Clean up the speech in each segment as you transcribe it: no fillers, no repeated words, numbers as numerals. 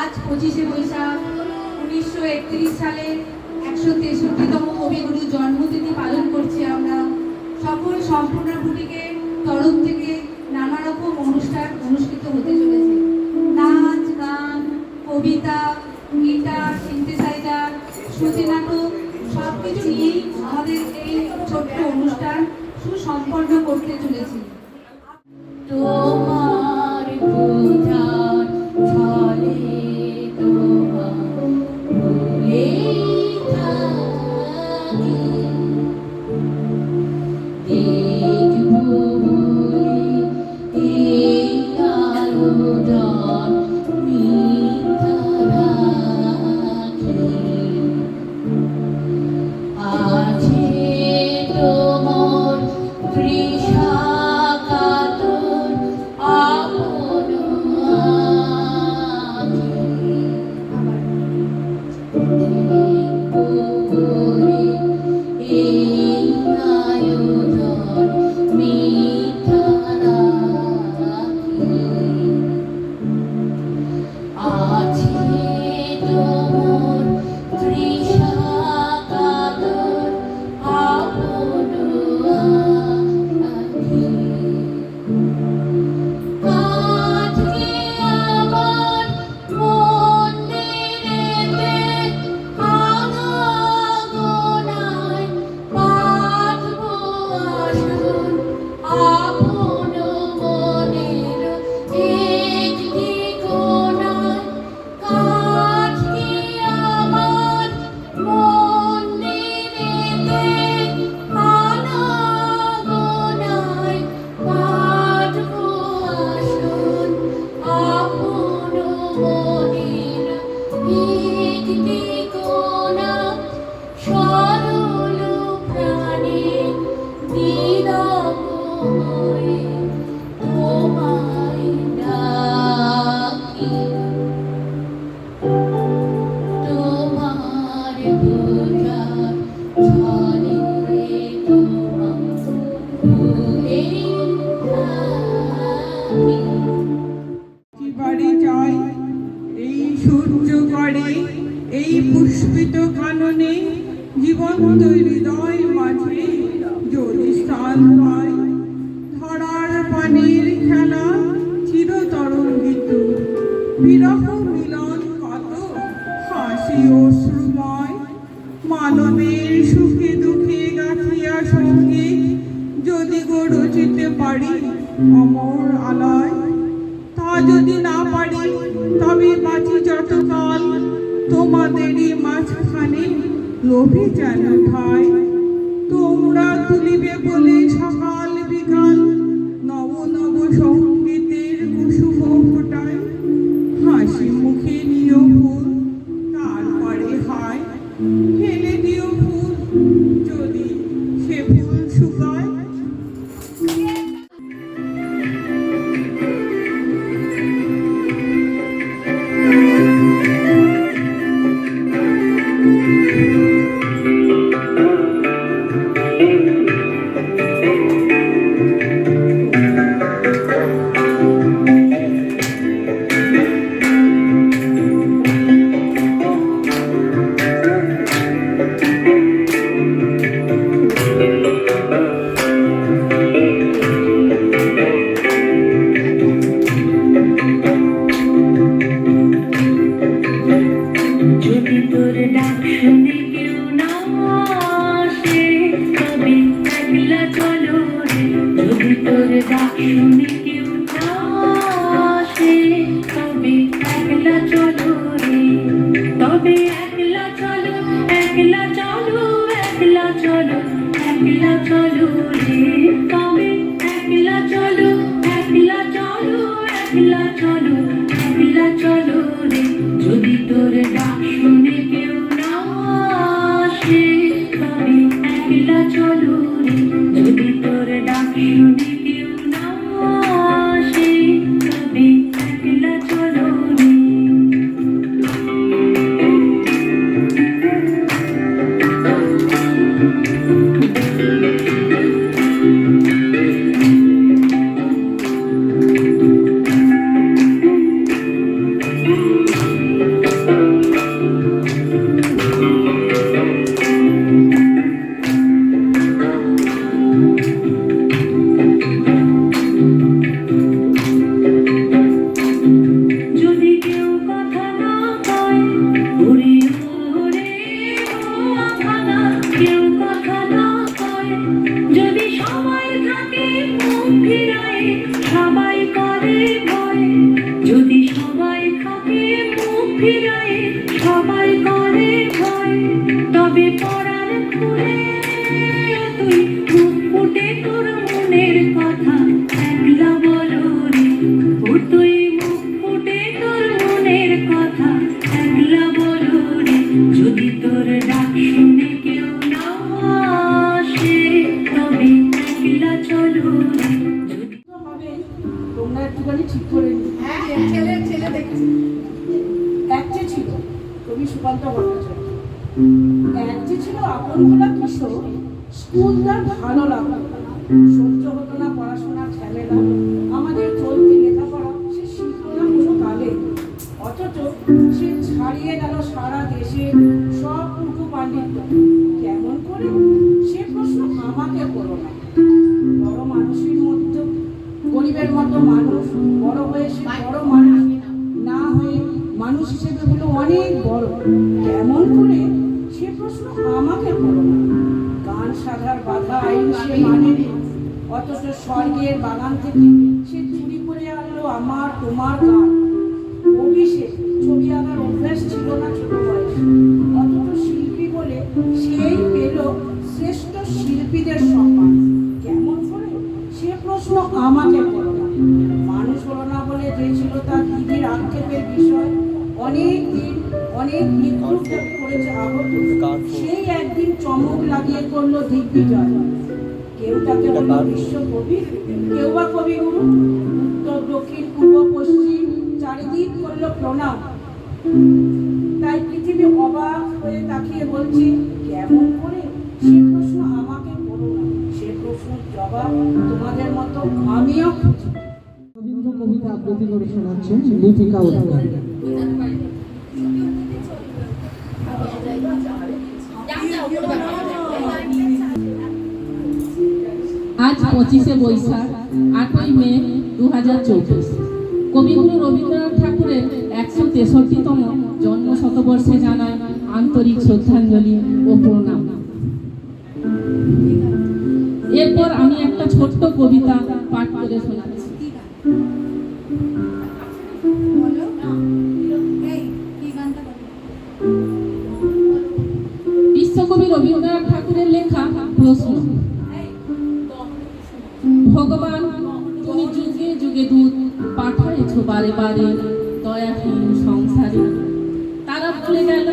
আজ 25শে বৈশাখ 1931 সালে 163তম কবিগুরু জন্মতিথি পালন করছি। আমরা সকল সম্পূর্ণ বুটিকের তরফ থেকে নানা রকম অনুষ্ঠান অনুষ্ঠিত হতে চলেছে। নাচ, গান, কবিতা, গিটার, সিনথেসাইজার, শ্রুতি নাটক সবকিছু নিয়েই আমাদের এই ছোট্ট অনুষ্ঠান সুসম্পন্ন করতে চলেছি। তোমার পূজার ফলে তোমার ভুলে থাকি, দেখব বলে এই আলোড়ন মিথ্যা রাখি। আছে তোমার তৃষা কাতর আপন এই আয়োজন মিথ্যা রাখি। আছে তোমার তৃষা কাতর আপন আখি। আজকে আমার মন্দিরেতে আনাগোনায় পাতব আসন আপন মনের একটি কোণায়। আজকে আমার মন্দিরেতে আনাগোনায় পাতব আসন আপন মনের একটি কোণা। সরল প্রাণে বিনম্র হয়ে তোমায় ডাকি। তোমার পূজার ছলে তোমার ভুলে থাকি। বাড়ি যায় এই সূর্য গড়ে, এই পুষ্পিত কাননে জীবন্ত হৃদয় মাঝে যদি স্থান পায়। ধরার পানির খেলা চিরতরঙ্গিত, বিরহ মিলন কত হাসি অশ্রুময়। মানবের সুখে দুঃখে গাঁথিয়া সঙ্গে যদি গড়িতে পারি অমর আলয়। তা যদি না পারি তবে বাঁচি যতকাল তোমাদেরই মাঝখানে লোভে যেন ঠাই। তোমরা তুলিবে বলে সকাল বিকাল নব নব সঙ্গীতের কুসুম ফোটায়। হাসি মুখে নিও ফুল, তারপরে হায় ফেলে দিও ফুল যদি সে ফুল শুকায়। যদি তোর ডাক শুনে কেউ না আসে তবে একলা চলো রে। যদি তোর ডাক শুনে কেউ না আসে তবে একলা চলো রে। তবে একলা চলো, একলা চলো, একলা চলো, একলা চলো রে। তবে একলা চলো, একলা চলো, একলা চলো, একলা চলো রে। যদি তোর ডাক শুনে কেউ না আসে তবে একলা চলো রে। যদি তোর ডাক শুনে কেউ না আসে তবে একলা চলো রে। সবাই থাকে মুখ ফিরায়, সবাই করে ভয়, তবে পরাণ খুলে তুই মুখ ফুটে তোর মনের কথা একলা বলো রে। ও তুই মুখ ফুটে তোর মনের কথা একলা বলো রে। যদি তোর ডাক শুনে কেউ না আসে, তবে একলা চলো রে। যদি হবে তোমরা একটুখানি ঠিক করে নিও। ছেলে দেখছি একটি ছিল কবি সুকান্ত ভট্টাচার্য, একটি ছিল আপন ভোলা কিশোর, স্কুল তার ভালো লাগতো না, সহ্য হতো না পড়াশোনার ঝামেলা, আমাদের চলতি লেখাপড়া সে শিখলো না কোনো কালে, অথচ সে ছাড়িয়ে গেল সারা দেশে সব পুটু পাণ্ডিত্য। কেমন করে সে প্রশ্ন আমাকে করো না। বড় মানুষের মধ্যে গরিবের মতো মানুষ, বড় হয়ে সে বড় মানুষ না হয়ে মানুষ হিসেবে হলো অনেক বড়। কেমন করে সে প্রশ্ন আমাকে করো না। গান সাধার বাধা আইন সে মানেনি, অথচ স্বর্গের বাগান থেকে সে চুরি করে আনলো আমার তোমার গান। কবি সে, ছবি আঁকার অভ্যাস ছিল না ছোট বয়সে, অথচ শিল্পী বলে সেই পেল শ্রেষ্ঠ শিল্পীদের সম্মান। কেমন করে সে প্রশ্ন আমাকে করো না। মানুষ হলো না বলে যে ছিল তার দিদির আক্ষেপের বিষয়, অনেক দিন অনেক বিদ্রুপ করেছে আহত, সেই একদিন চমক লাগিয়ে করলো দিগ্বিজয়। কেউ তাকে বলল বিশ্বকবি, কেউ বা কবিগুরু, উত্তর দক্ষিণ পূর্ব পশ্চিম চারিদিক করলো প্রণাম। তাই পৃথিবী অবাক হয়ে তাকিয়ে বলছে কেমন করে সে প্রশ্ন আমাকে করো না। সে প্রশ্নের জবাব তোমাদের মতো আমিও খুঁজি। রবীন্দ্র কবিতা আবৃত্তি করে শোনাচ্ছেন লিপিকা অধিকারী। আজ 25শে বৈশাখ 8ই মে 2024, কবিগুরু রবীন্দ্রনাথ ঠাকুরের 163তম জন্ম শতবর্ষে জানায় আন্তরিক শ্রদ্ধাঞ্জলি ও প্রণাম। এরপর আমি একটা ছোট্ট কবিতা পাঠ করে শোনাচ্ছি। বিশ্বকবি রবীন্দ্রনাথ ঠাকুরের লেখা প্রশ্ন। ভগবান, তুমি যুগে যুগে দূত পাঠাইছ বারে বারে দয়াহীন সংসারে। তারা বলে গেল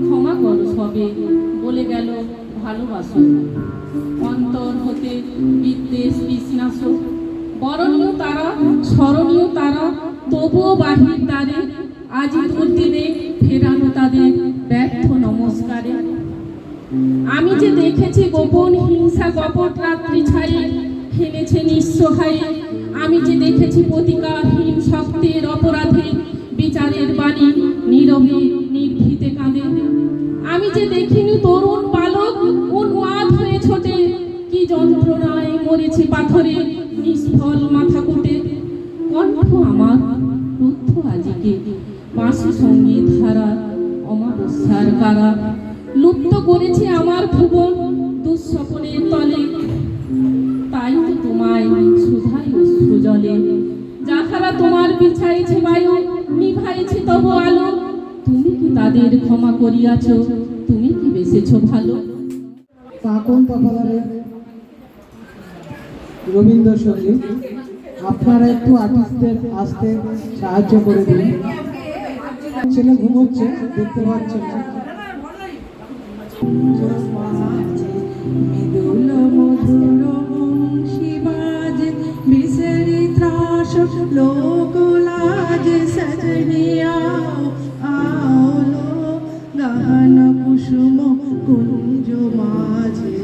ক্ষমা করো সবে, বলে গেল ভালোবাসো। অন্তর হতে বিদ্বেষ বিষ্ণাস, বরণীয় তারা স্মরণীয় তারা, তবুও বাহির দ্বারে আজ দুর্দিনে ফেরানো তাদের ব্যর্থ নমস্কারে। আমি যে দেখেছি গোপন হিংসা কপট রাত্রি ছায়ে হেনেছে নিঃসহায়ে। আমি যে দেখেছি প্রতিকারহীন শক্তের অপরাধে বিচারের বাণী নীরবে নির্ভীতে কাঁদে। আমি যে দেখিনি তরুণ বালক উন্মাদ হয়ে ছোটে, কি যন্ত্রণায় মরেছে পাথরে নিষ্ফল মাথা কুটে। কণ্ঠ আমার রুদ্ধ আজিকে বাঁশি সঙ্গীত ধারা অমাবস্যার কারা। লুপ্ত করেছে আমার ভুবন দুঃস্বপনের তলে, তাই তো তোমায় সুধাই অশ্রু জলে। যাহারা তোমার বিছাইছে বায়ু নিভাইছে তবু আলো, তুমি কি তাদের ক্ষমা করিয়াছ, তুমি কি বেসেছ ভালো। কাকন তপাদারের রবীন্দ্রসঙ্গীত। আপনারা একটু আর্টিস্টদের আসতে সাহায্য করে দিন। ছেলে ঘুমোচ্ছে, দেখতে পাচ্ছেন না। মৃদুল মধুর বংশী বাজে, বিসরি ত্রাস লোক লাজ। সজনিয়া आओ लो गहन कुसुम कुंज माझे।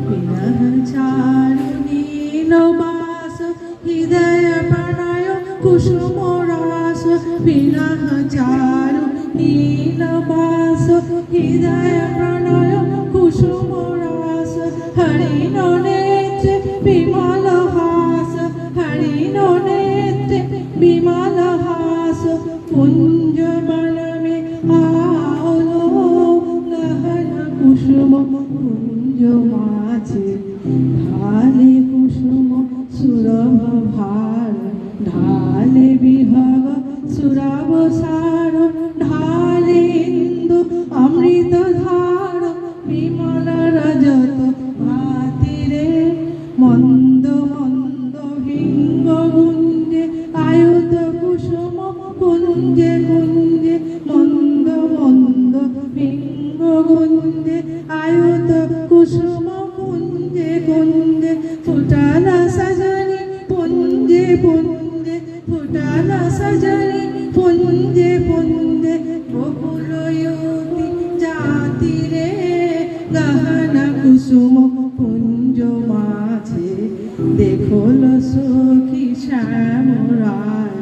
विरह चारुणी नवास हृदय प्रणय कुसुम रास। विरह चारुणी नवास हृदय प्रणय कुसुम रास। हरिण नेत्रे विमल हास, हरिण नेत्रे विमल हास। कुंज बन में आओ लो गहन कुसुम कुंज माझे। ढाले कुसुम सुरभ भार, ढाले विहग सुरभ সার ঢালে ইন্দু অমৃত ধার বিমল রজত ভাতিরে মন্দ মন্দ ভিঙ্গ গুঞ্জে আয়ুধ কুসুম কুঞ্জে কুঞ্জে মন্দ মন্দ ভিঙ্গ গুঞ্জে আয়ুধ কুসুম কুঞ্জে কুঞ্জে ফুটালা সজনি পুঞ্জে পুঞ্জে ফুটালা সজনি পুঞ্জে পুঞ্জে বকুলয়তি জাতিরে গহনা কুসুম কুঞ্জ মাঝে দেখল সখী শ্যামরায়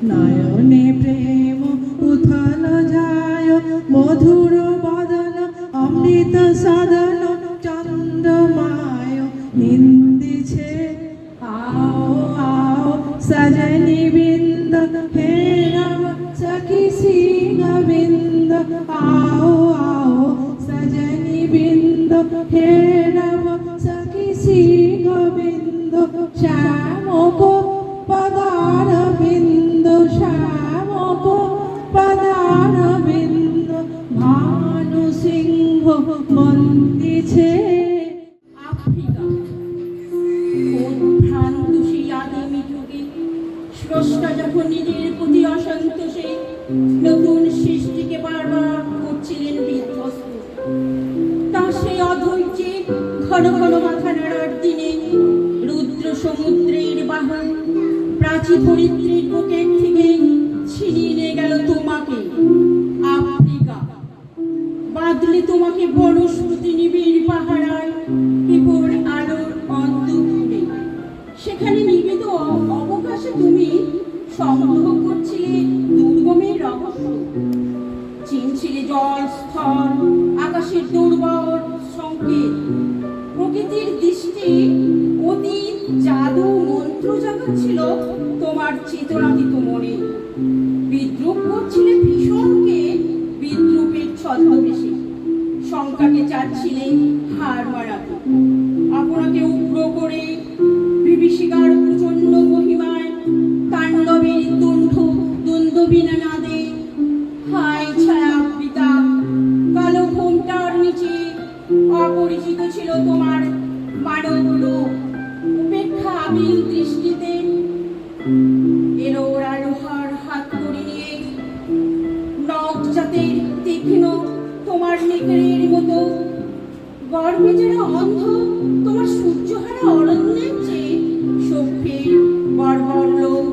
নয়নে প্রেম উথল যায় মধুর বদন অমৃত সদন চন্দ্রমায় নিন্দিছে आओ आओ सजनी बिंद हे राम सखी सिंह बिंद आओ आओ सजनी बिंद हे राम सखी सिंह बिंद श्याम को पदार बिंद श्याम को पदार बिंद भानु सिंह बंदिछे আফ্রিকা কোন ভ্রান্ত সেই আদিমি যুগে স্রষ্টা যখন নিজের প্রতি অসন্তোষে নতুন সৃষ্টিকে বারবার করছিলেন বিধ্বস্ত, তা সেই অধৈর্যে ঘন ঘন মাথা নাড়ার দিনে রুদ্র সমুদ্রের বাহন প্রাচী ধরিত্রীর বুকের থেকে ছিনিয়ে নিয়ে গেল তোমাকে আফ্রিকা। বাদলে তোমাকে বনস্পতি নিবিড় পাহারায় বিপুল আলোর অন্ধকারে সেখানে নিবেদ অবকাশে তুমি সংগ্রহ করছিলে দুর্গমের রহস্য, চিনছিলে জল স্থল আকাশের দুর্বল সংকেত। প্রকৃতির দৃষ্টি অতীত জাদু মন্ত্র জাগাচ্ছিল তোমার চেতনাতীত মনে। বিদ্রুপ করছিলে ভীষণকে বিদ্রুপের ছদ্মবেশে, শঙ্কাকে চাচ্ছিলে হার মারাতে। আপনাকে উগ্র করে বিভীষিকার প্রচন্ড মহিমায় তাণ্ডবের দ্বন্দ্ববিনা নাদে হায় ছায়া পিতা কালো ঘোমটার নিচে অপরিচিত ছিল তোমার মানব রূপ। উপেক্ষা আবিল দৃষ্টিতে এলো ওরা লোহার হাত করে নিয়ে নখ জাতের তীক্ষ্ণ তোমার নেকড়ের মতো গর্বে যারা অন্ধ তোমার সূর্যহারা অরণ্যের চেয়ে সভ্যের বর্বর লোক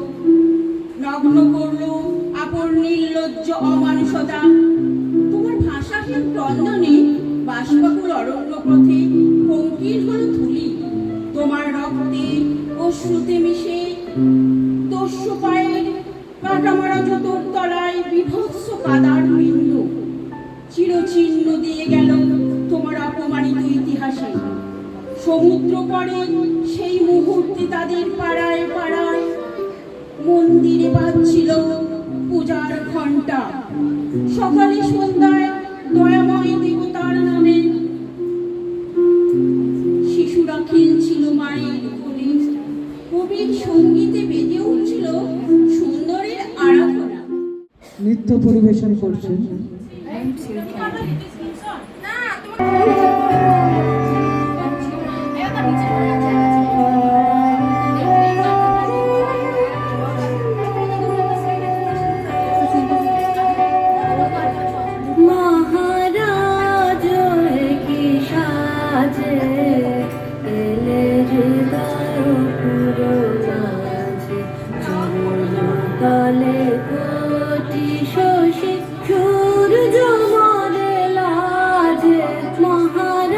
নগ্ন করলো আপন নির্লজ্জ অমানুষতা। তোমার ভাষাহীন ক্রন্দনে বাষ্পাকুল অরণ্য পথে পঙ্কিল হলো ধুলি, তোমার রক্তে অশ্রুতে মিশে দস্যু পায়ের কাটামারা জুতোর তলায় বিভৎস কাদার বিন্দু চিরচিহ্ন দিয়ে গেল তোমার অপমানিত ইতিহাসে। সমুদ্র পরে সেই মুহূর্তে তাদের পাড়ায় পাড়ায় মন্দিরে বাজছিল পূজার ঘণ্টা। সকালে সন্ধ্যায় দয়াময় দেবতার নামে শিশুরা খেলছিল মায়ের কোলে, কবির সঙ্গীতে বেজে উঠছিল সুন্দরের আরাধনা। নৃত্য পরিবেশন করছেন মহারাজ কি সাজে এলে হৃদয় পুরো মাঝে তলে কোটি শশী সূর্য মরে লাজে। মহারাজ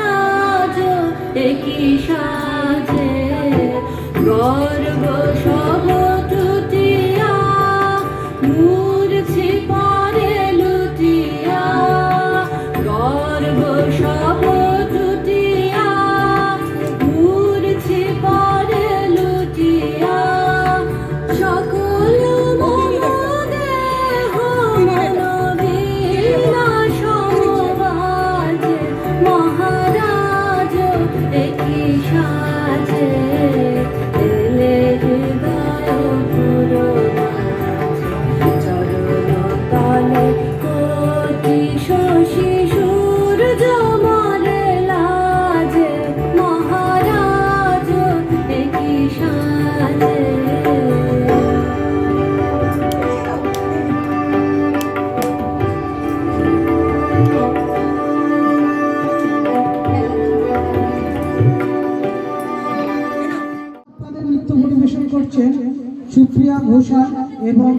ঘোষাল এবং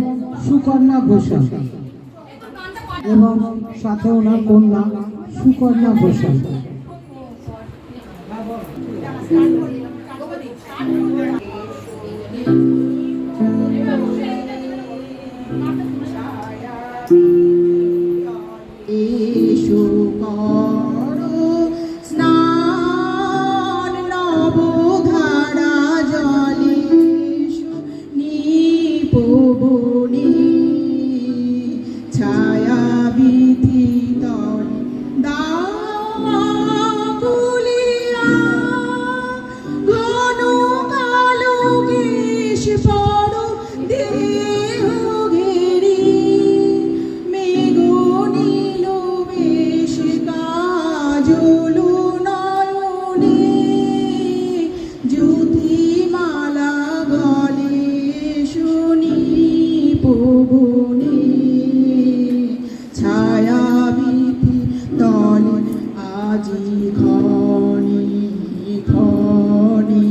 সুকন্যা ঘোষাল এবং সাথে ওনার কন্যা সুকন্যা ঘোষাল। এসো করো স্নান নবধারা জলে এসো নিপবনে ছায়া বিধি তলে দাকুলিয়া ঘন কালো কেশ পড়ো দেহ ঘেরি মেঘনীল বেশ কাজল নয়নে জ্যোতিমালা গলে শুনি পবনে ছায়া বিধি তলে আজি খনি খনি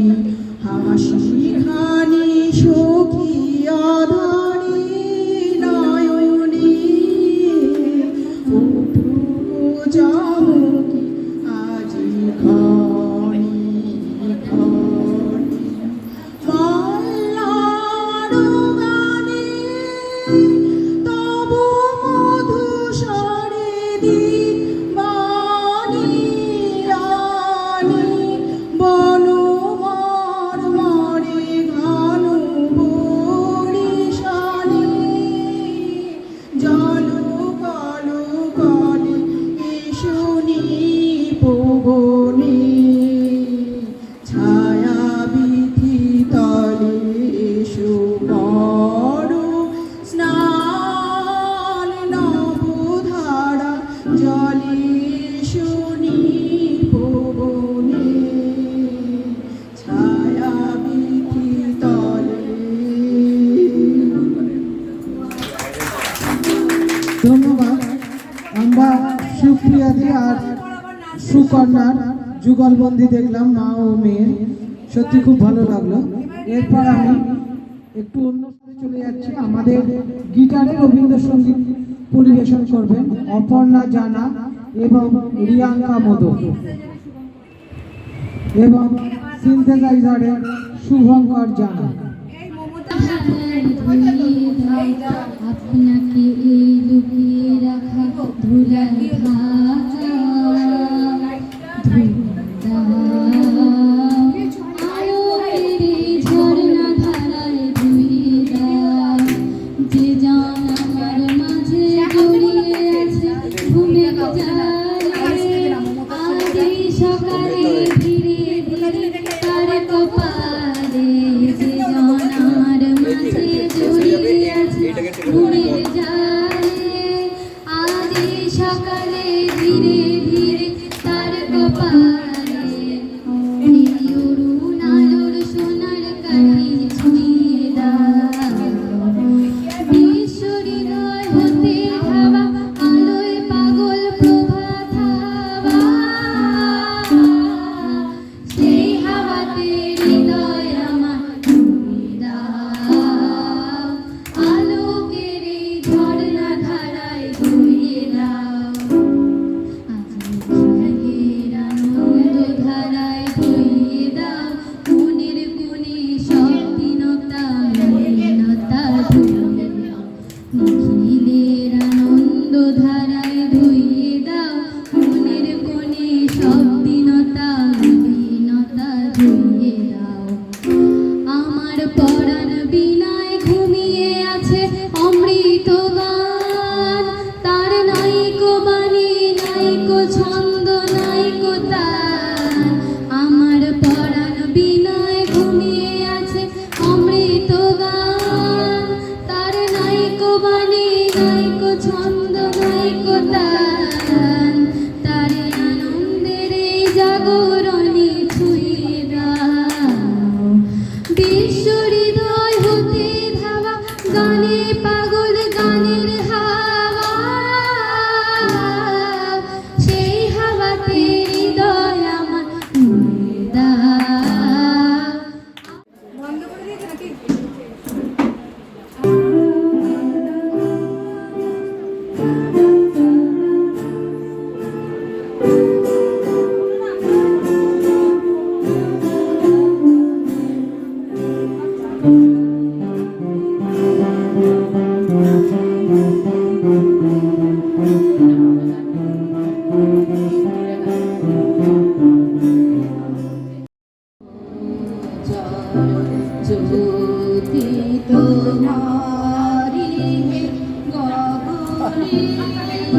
হাসি খানি সখী অধরি নয়নে চমকি আজি খনি খনি মল্লার গানে তব মধু স্বরে দিবানি রানী বনমার মরে ঘন বরিশানে জল কল কলে শুনি পবনে ছায়া বিধি তলে এসো করো স্নান নবধারা জলে শুনি পবনে ছায়া বিধি তলে। ধন্যবাদ। আমরা সুপ্রিয়াদি আর সুকন্যার যুগলবন্দি দেখলাম, মা ও মেয়ের, সত্যি খুব ভালো লাগলো। এরপর আমি একটু অন্য স্থানে চলে যাচ্ছি। আমাদের গিটারে রবীন্দ্রসঙ্গীত পরিবেশন করবেন অপর্ণা জানা এবং রিয়াঙ্কা মোদক এবং সিনথেসাইজারে শুভঙ্কর জানা। আপনাকে এই লুকিয়ে রাখা ধুলার ঢাকা আলোকের ঝর্ণা ধারায় ধুয়ে দাও যে জান আমার মাঝে জড়িয়ে আছে ঘুমে যায় আজ সকালে ধীরে ধীরে তার কপালে যে জান আমার মাঝে জড়িয়ে আছে ঘুমে যায় আজ সকালে ধীরে ধীরে তার কপালে অরুণ আলোর সোনার কাঠি ছুঁয়ে দাও বিশ্ব হৃদয় হতে ধাবা আলোয় পাগল প্রভাত হাওয়া সেই হাওয়াতে হৃদয় আমার ছুঁয়ে দাও আলোকের এই ঝর্ণা ধারায় ধুয়ে দাও আজ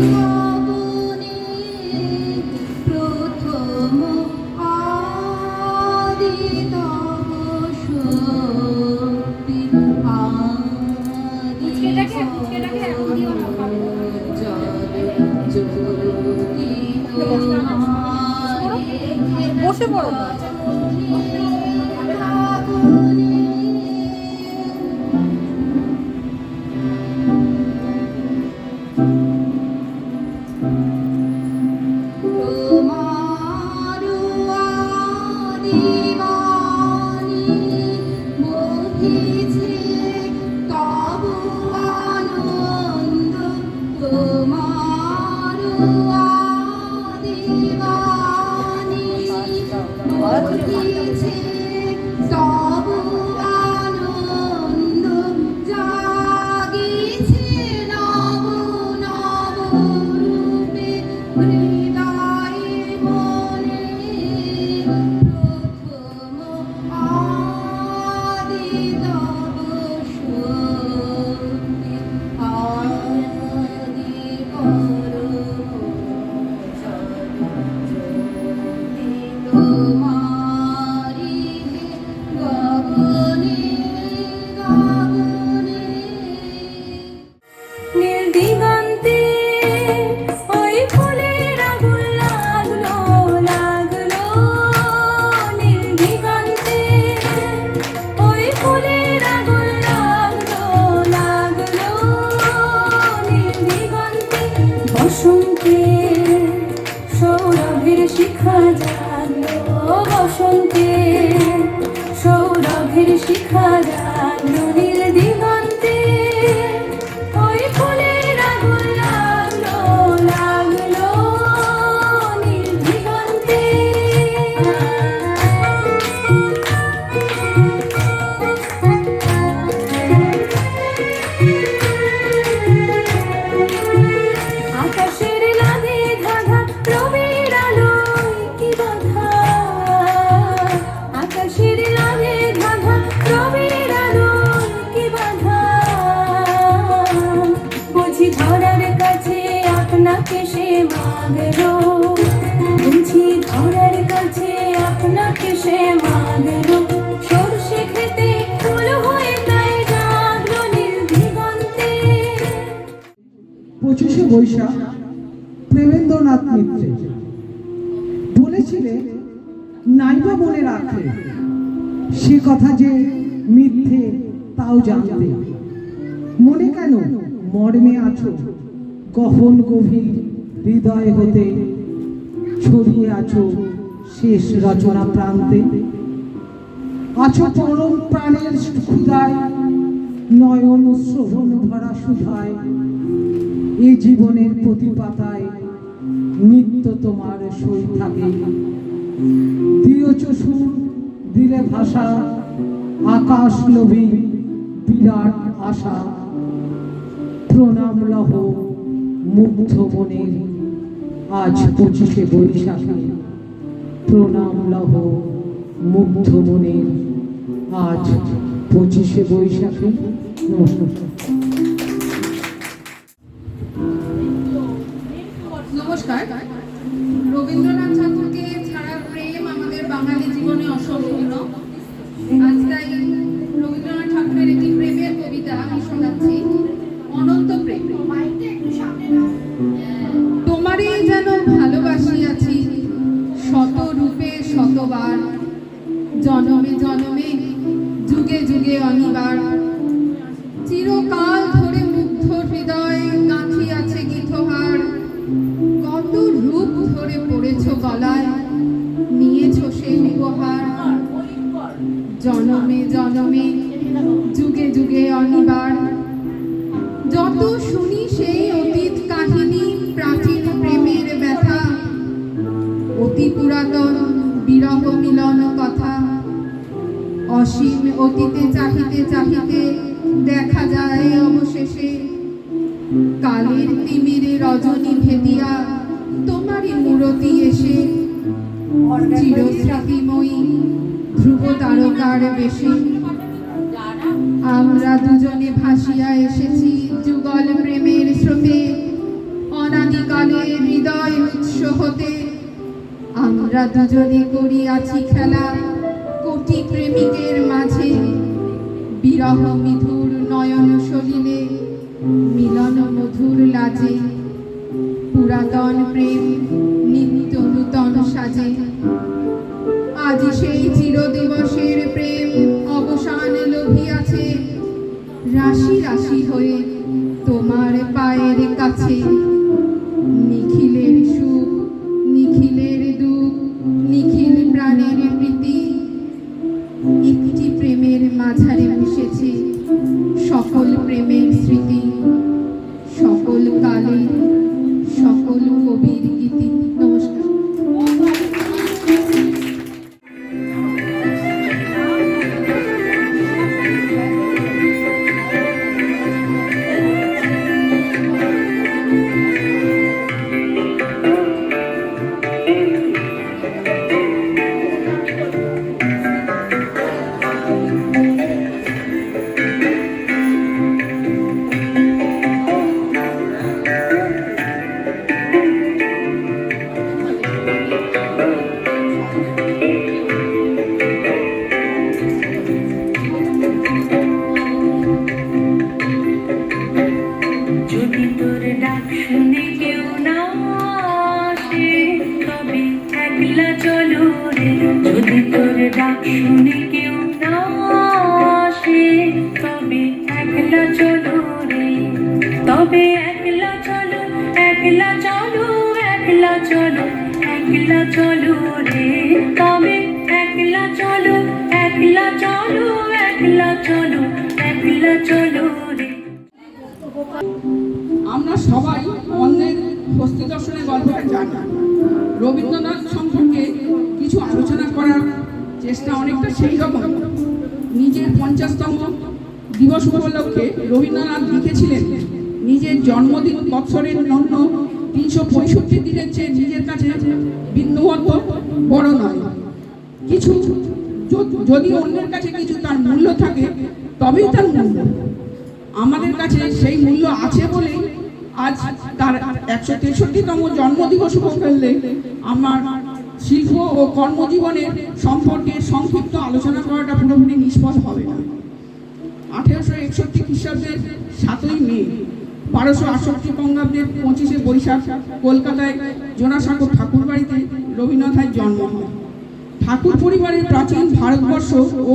গগনে প্রথম আদি তব শক্তি আদি বসে পড়ো না। নীল দিগন্তে ওই ফুলের আগুন লাগলো লাগলো নীল দিগন্তে ওই ফুলের আগুন লাগলো লাগলো নীল দিগন্তে বসন্তে সৌরভের শিখা জাগলো বসন্তে সৌরভের শিখা জাগলো নীল দিগন্তে ওই ফুলের আগুন লাগলো লাগলো নীল দিগন্তে আকাশের লাগে ধাঁধা রবির আলোয় কি বাধা আকাশের লাগে ধাঁধা রবির আলোয় কি বাধা বুঝি ধরার কাছে আপনাকে সে মাগলো বুঝি ধরার কাছে আপনাকে সে মাগলো সরষে খেতে ফুল হয়ে তাই জাগলো নীল দিগন্তে 25শে বৈশাখ প্রেমেন্দ্রনাথ মিত্র বলেছিলেন নাইবা মনে রাখে সে কথা যে মিথ্যে তাও জানতে মনে কেন মর্মে আছো গহন গভীর হৃদয় হতে ছড়িয়ে আছো শেষ রচনা প্রান্তে আছো পরম প্রাণের ক্ষুধায় নয়ন শ্রবণ ভরা সুধায় এই জীবনের প্রতি পাতায় নিত্য তোমার সই থাকে দিয়েছ সুর দিলে ভাষা আকাশ লোভী বিরাট আশা প্রণাম লহ মুগ্ধ মনের আজ 25শে বৈশাখে প্রণাম লহ মুগ্ধ মনের আজ 25শে বৈশাখে নমস্কার। নমস্কার। রবীন্দ্রনাথ ঠাকুরকে ছাড়া প্রেম আমাদের বাঙালি জীবনে অসম্পূর্ণ। আজ তাই রবীন্দ্রনাথ ঠাকুরের একটি প্রেমের কবিতা আমি শোনাচ্ছি, অনন্ত প্রেম। তোমারই যেন ভালোবাসিয়াছি শত রূপে শতবার, জনমে জনমে যুগে যুগে অনিবার। চিরকাল ধরে মুগ্ধ হৃদয় গাঁথিয়াছে গীতহার, কত রূপ ধরে পড়েছ গলায়, নিয়েছ সেই উপহার। জনমে জনমে যুগে যুগে অনিবার, যত শুনি সেই অতীত কাহিনী, প্রাচীন প্রেমের ব্যথা, অতি পুরাতন বিরহ মিলন কথা। অসীম অতীতে চাহিতে চাহিতে দেখা যায় অবশেষে কালের তিমিরে রজনী ভেদিয়া তোমারই মূরতি এসে, চিরস্মৃতিময়ী ধ্রুব তারকার বেশে। আমরা দুজনে ভাসিয়া এসেছি যুগল প্রেমের স্রোতে, আমরা দুজনে করিয়াছি খেলা কোটি প্রেমিকের মাঝে, বিরহ মিধুর নয়ন সলিলে মিলন মধুর লাজে, পুরাতন প্রেম নিত্য নূতন সাজে। আজ সেই চিরদিবসের প্রেম অবসান লভিয়াছে, রাশি রাশি হয়ে তোমার পায়ের কাছে। নিখিলের সুখ নিখিলের দুঃখ নিখিল প্রাণের প্রীতি, একটি প্রেমের মাঝারে মিশেছে সকল প্রেমের স্মৃতি, সকল কালে সকল কবির গীতি। নমস্কার। যদি তোর ডাক শুনে কেউ না আসে তবে একলা চলো রে। যদি তোর ডাক শুনে কেউ না আসে তবে একলা চলো রে। তবে একলা চলো একলা চলো একলা চলো একলা চলো রে। তবে একলা চলো একলা চলো একলা চলো একলা চলো রে। আমরা সবাই অন্যের হস্তি দর্শনের গল্পটা জানি। রবীন্দ্রনাথ সম্পর্কে কিছু আলোচনা করার চেষ্টা অনেকটা সেই রকম। নিজের 50তম দিবস উপলক্ষে রবীন্দ্রনাথ লিখেছিলেন, নিজের জন্মদিন বৎসরের অন্য 365 দিনের চেয়ে নিজের কাছে বিন্দুমাত্র বড় নয়। কিছু যদি অন্যের কাছে কিছু তার মূল্য থাকে তবেই তার মূল্য। আমাদের কাছে সেই মূল্য আছে বলেই আজ তার 163তম জন্মদিবস উপলক্ষে আমার শিল্প ও কর্মজীবনের সম্পর্কে সংক্ষিপ্ত আলোচনা করাটা পুরোপুরি নিষ্ফল হবে না। 1861 খ্রিস্টাব্দের 7ই মে, 1268 বঙ্গাব্দের 25শে বৈশাখ কলকাতায় জোড়াসাঁকোর ঠাকুর বাড়িতে রবীন্দ্রনাথের জন্ম হয়। ঠাকুর পরিবারের প্রাচীন ভারতবর্ষ ও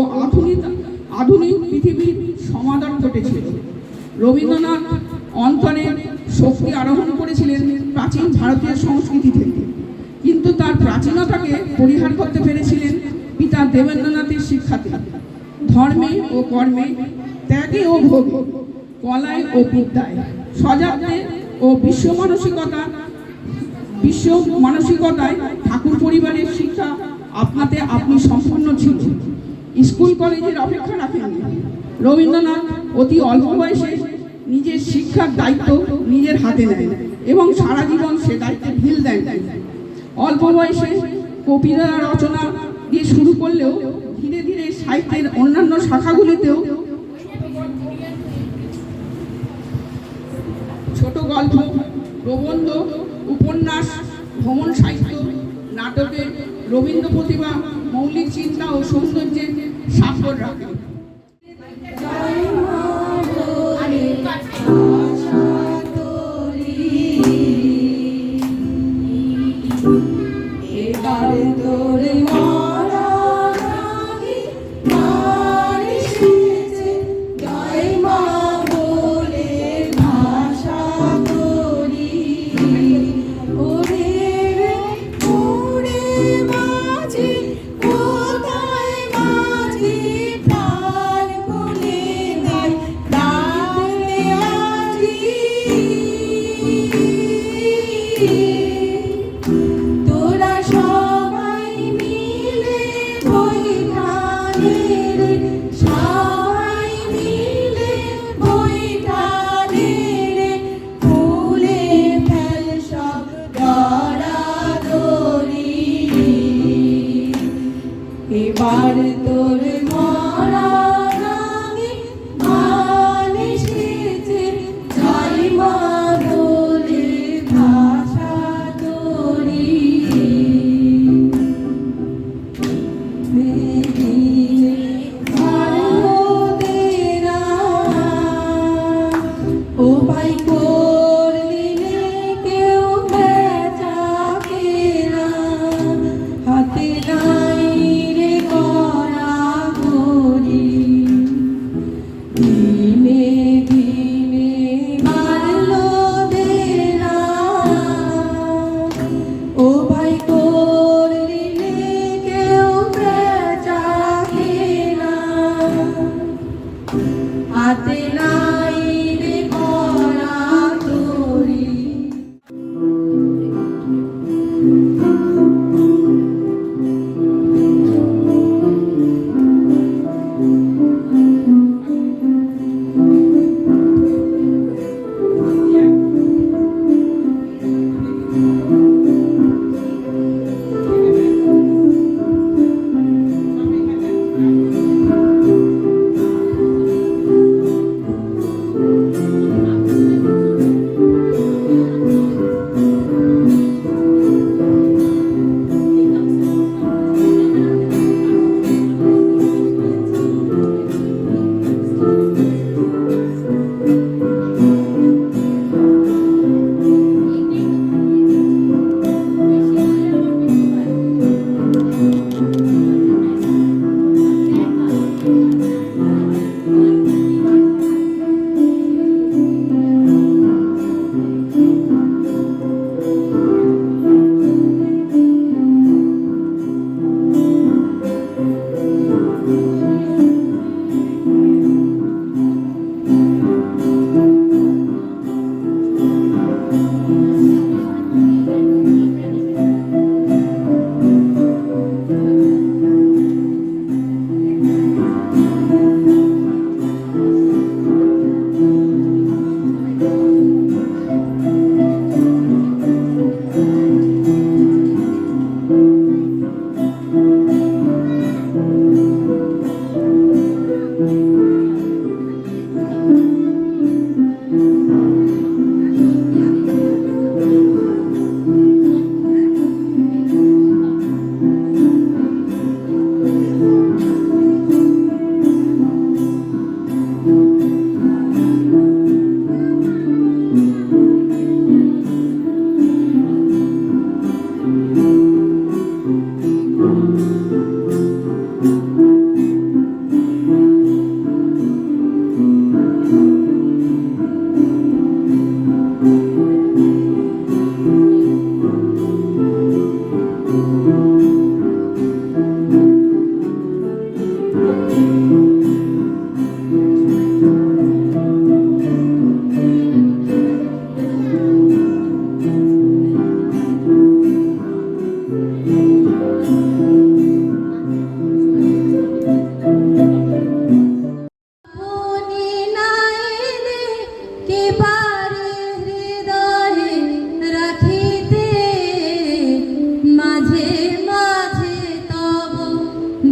আধুনিক পৃথিবীর সমাদর ঘটেছিল। রবীন্দ্রনাথ অন্তরে শক্তি আরোহণ করেছিলেন প্রাচীন ভারতীয় সংস্কৃতি থেকে, কিন্তু তার প্রাচীনতাকে পরিহার করতে পেরেছিলেন পিতা দেবেন্দ্রনাথের শিক্ষাতে। ধর্মে ও কর্মে, ত্যাগে ও ভোগে, কলায় ও বিদ্যায়, সজাতে ও বিশ্ব মানসিকতায় ঠাকুর পরিবারের শিক্ষা আপনাতে আপনি সম্পন্ন ছিল। স্কুল কলেজের অপেক্ষা রাখেননি। রবীন্দ্রনাথ অতি অল্প বয়সে নিজের শিক্ষার দায়িত্ব নিজের হাতে নেন এবং সারা জীবন সে দায়িত্বে ঢিল দেন। অল্প বয়সে কবিতা রচনা দিয়ে শুরু করলেও ধীরে ধীরে সাহিত্যের অন্যান্য শাখাগুলিতেও ছোট গল্প, প্রবন্ধ, উপন্যাস, ভ্রমণ সাহিত্য, নাটকে রবীন্দ্র প্রতিভা মৌলিক চিন্তা ও সৌন্দর্যের স্বাক্ষর রাখে। এবার তোর মরা রাগে মান এসেছে, জয় মা বলে ভাষা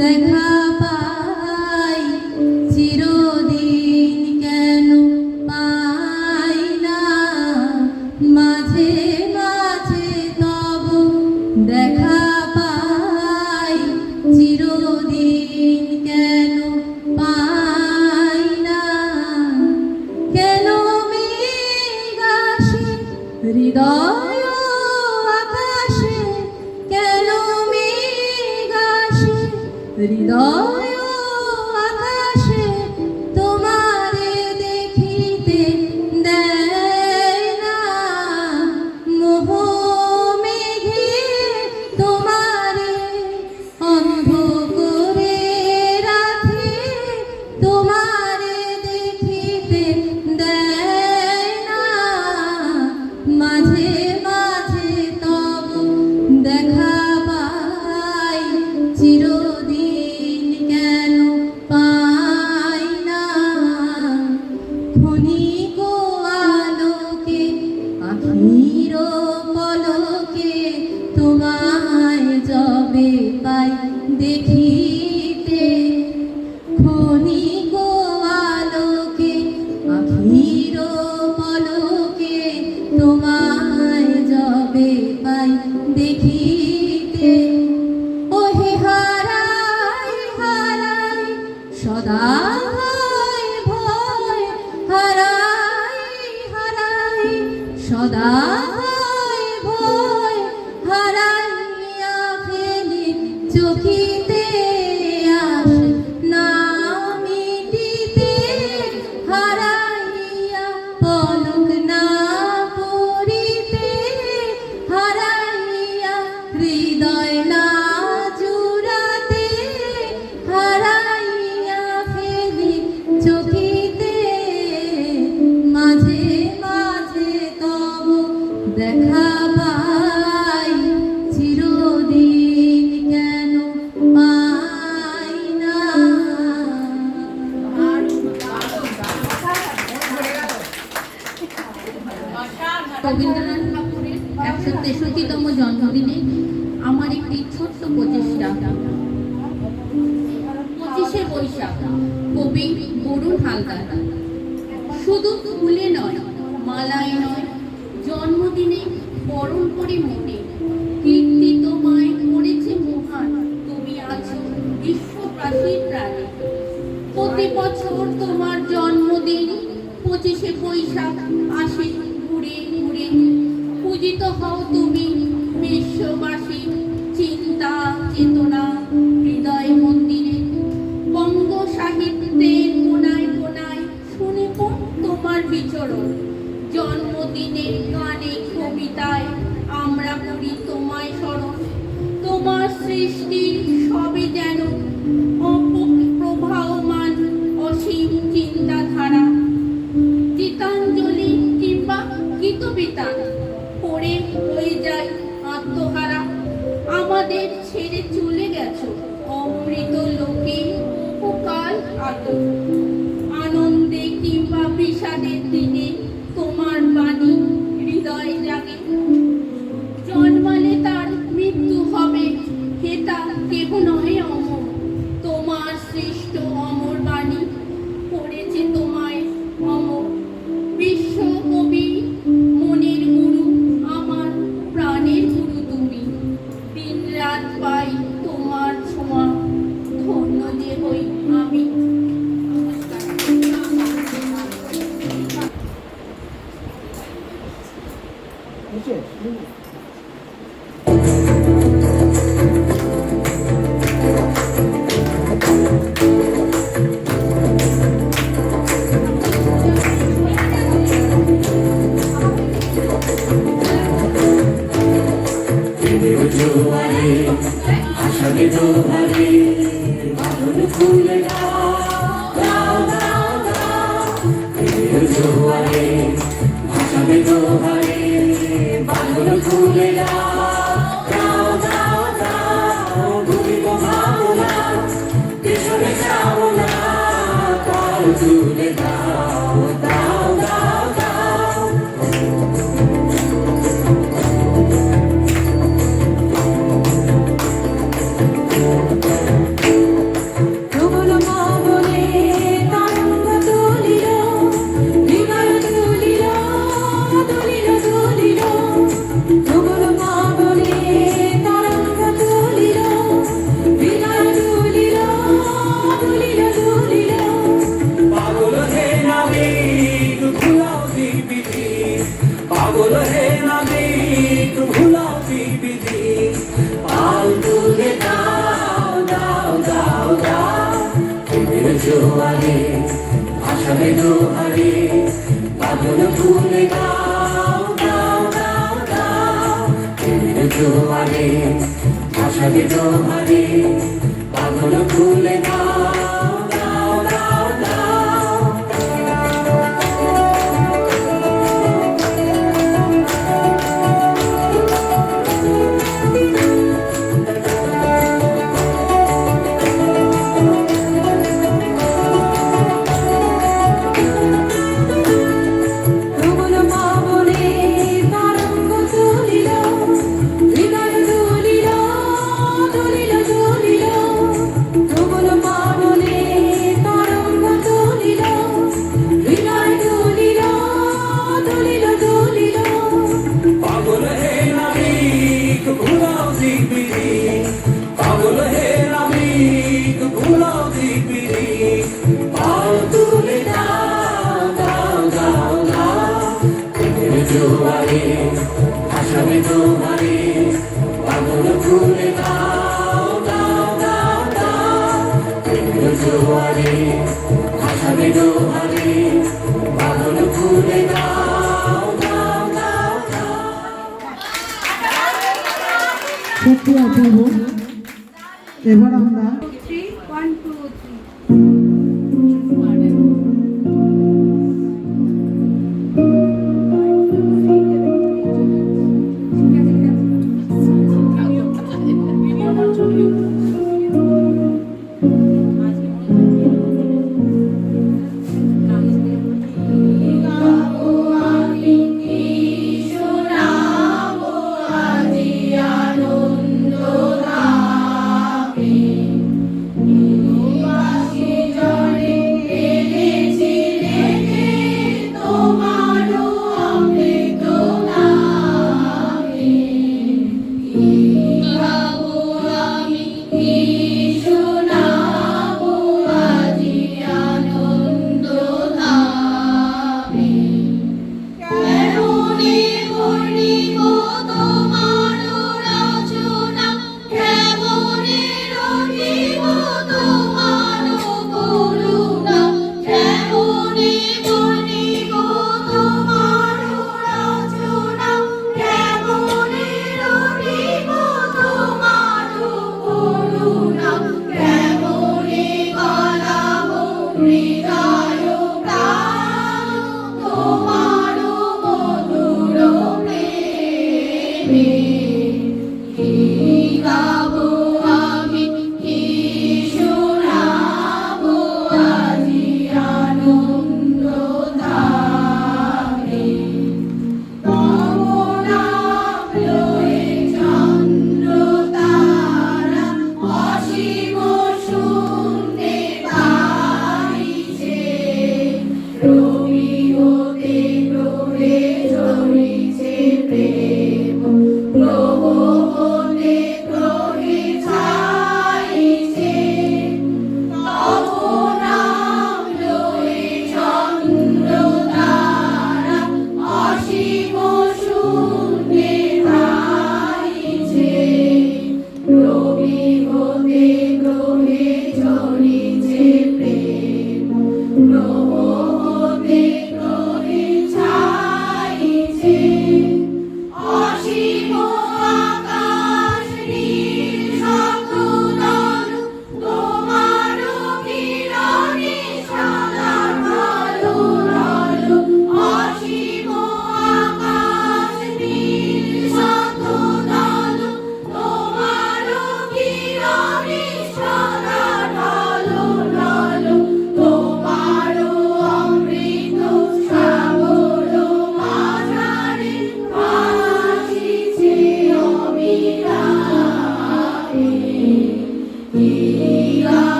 দেখা পাই চিরদিন কেন পাই না মাঝে মাঝে তব দেখা পাই চিরদিন কেন পাই না কেন মেঘ আসে হৃদয় আকাশে কেন মেঘ আসে হৃদয় আকাশে তোমারে দেখিতে দেয় না মোহ মেঘে তোমারে অন্ধ করে রাখে তোমারে দেখিতে দেয় না মাঝে মাঝে তব দেখা পাই চিরদিন কেন পাই না ক্ষণিক আলোকে আখির পলকে তোমায় যবে পাই দেখিতে ক্ষণিক আলোকে আখির পলকে তোমায় যবে পাই দেখিতে ওহে হারাই হারাই সদা ভয় ভয় হারাই হারাই সদা ভয় ভয় হারাইয়া ফেলি চোখিতে আসে না মিটিতে হারাইয়া পলক না পড়িতে হারাইয়া হৃদয় না জুড়াতে হারাইয়া ফেলি চোখিতে মাঝে মাঝে তব দেখা পাই চিরদিন কেন পাই না রবীন্দ্রনাথ ঠাকুরের 163তম জন্মদিনে আমার একটি ছোট্ট প্রচেষ্টা। 25শে বৈশাখ, কবি বরুণ হালদার। শুধু ফুলে নয়, মালায় নয়, জন্মদিনে বরণ করে মনে কীর্তি তোমায় করেছে মহান, তুমি আছো বিশ্বপ্রাচীর প্রাণী। প্রতি বছর তোমার জন্মদিন 25শে বৈশাখ আসে ঘুরে ঘুরে। পূজিত হও তুমি বিশ্ববাসী চিন্তা চেতনা হৃদয় মন্দিরে। বঙ্গ সাহিত্যের কোনায় কোনায় শুনিব তোমার বিচরণ। জন্মদিনের গানে কবিতায় আমরা করি তোমায় স্মরণ। তোমার সৃষ্টি সবে যেন অপ্রবাহমান অসীম চিন্তাধারা। গীতাঞ্জলি কিংবা গীত পিতা পড়ে হয়ে যায় আত্মহারা। আমাদের ছেড়ে চলে গেছো অমৃত লোকে ও কাল আদর। আনন্দে কিংবা বিষাদের দিনে তোমার বাণী হৃদয়ে জাগে। জন্মালে তার মৃত্যু হবে, হেতা কেহ নহে অমর। তোমার সৃষ্ট অমর বাণী পড়েছে তোমায় অমর। বিশ্ব কবি মনের গুরু, আমার প্রাণের গুরু তুমি। দিন রাত পাই তোমার ছোঁয়া, ধন্য যে হই আমি। সত্যি অপূর্ব। এবার আমরা 3, 1, 2, 3। আনন্দ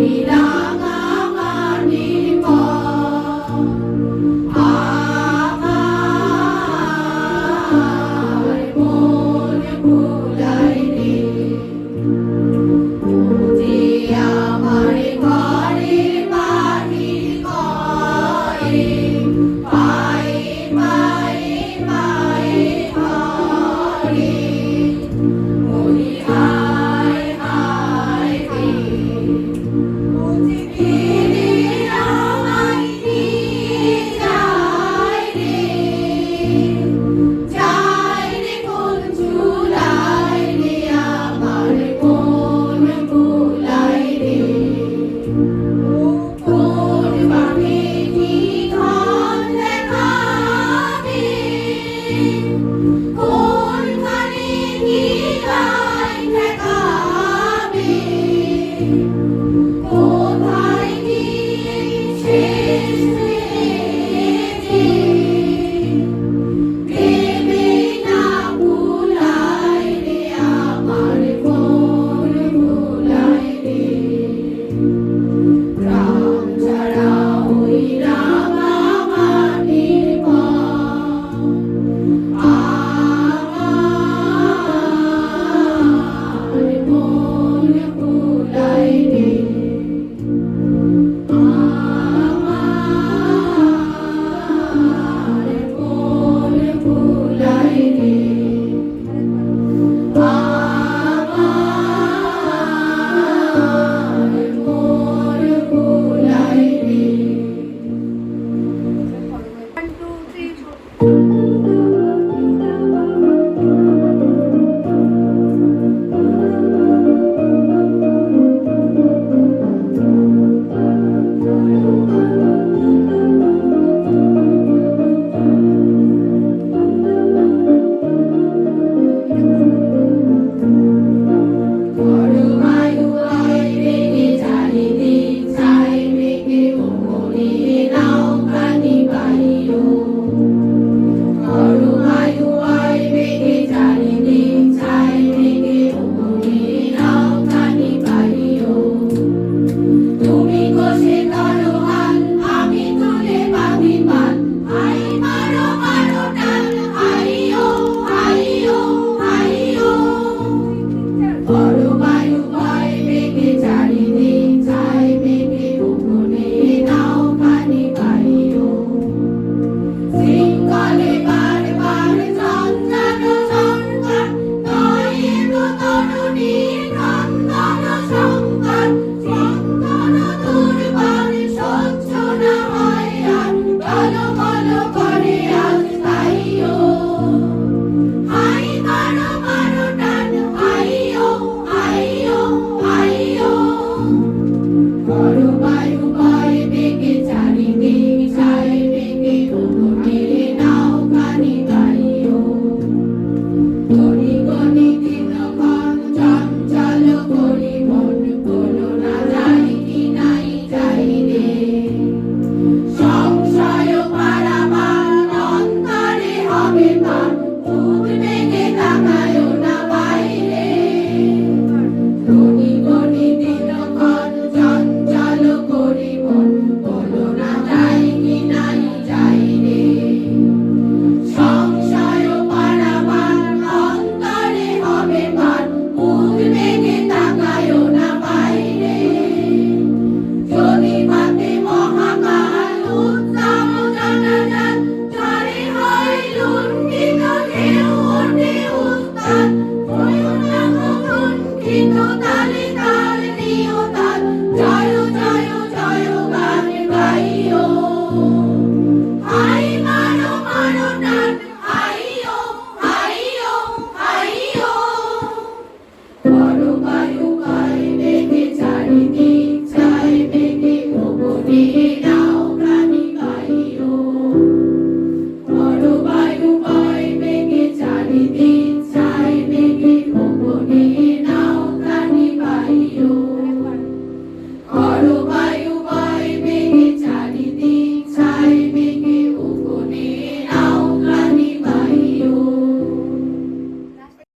বিদায়